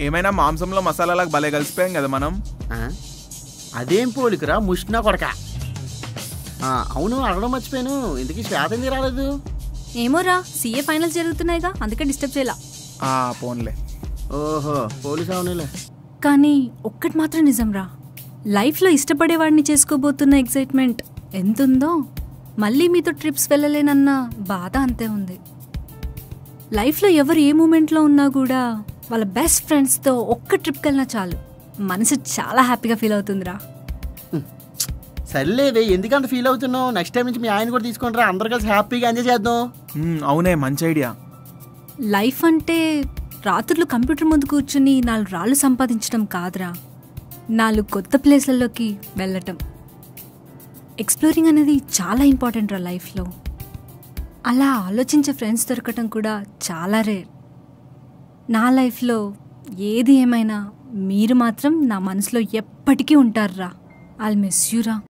ఏమైనా మాంసంలో మసాలాలకు భలే కలిసిపోయాం కదా మనం. అదేం పోలికరా ముష్నా కొడక. అవును, అడగడం మర్చిపోయాను, ఇంతకీ శ్వేత ఎందుకు రాలేదు? ఏమోరా, సీఏ ఫైనల్స్ జరుగుతున్నాయిగా, అందుకే డిస్టర్బ్ చేయాల. పోన్లే. ఓహో, పోలీసు అవునులే. కానీ ఒక్కటి మాత్రం నిజంరా, లైఫ్లో ఇష్టపడేవాడిని చేసుకోబోతున్న ఎక్సైట్మెంట్ ఎంతుందో మళ్ళీ మీతో ట్రిప్స్ వెళ్ళలేనన్న బాధ అంతే ఉంది. లైఫ్లో ఎవరు ఏ మూమెంట్లో ఉన్నా కూడా వాళ్ళ బెస్ట్ ఫ్రెండ్స్తో ఒక్క ట్రిప్కి వెళ్ళినా చాలు, మనసు చాలా హ్యాపీగా ఫీల్ అవుతుందిరా. సర్లేవే, ఎందుకంత ఫీల్ అవుతున్నావు? నెక్స్ట్ టైం నుంచి మీ ఆయన కూడా తీసుకుంటారా, అందరు కలిసి హ్యాపీగా ఎంజాయ్ చేద్దాం. అవునే, మంచి ఐడియా. లైఫ్ అంటే రాత్రులు కంప్యూటర్ ముందు కూర్చుని 4 రాళ్ళు సంపాదించడం కాదురా, 4 కొత్త ప్లేస్లలోకి వెళ్ళటం. ఎక్స్ప్లోరింగ్ అనేది చాలా ఇంపార్టెంట్ రా లైఫ్లో. అలా ఆలోచించే ఫ్రెండ్స్ దొరకటం కూడా చాలా రేర్. నా లైఫ్లో ఏది ఏమైనా మీరు మాత్రం నా మనసులో ఎప్పటికీ ఉంటారురా. ఐల్ మిస్ యూ రా.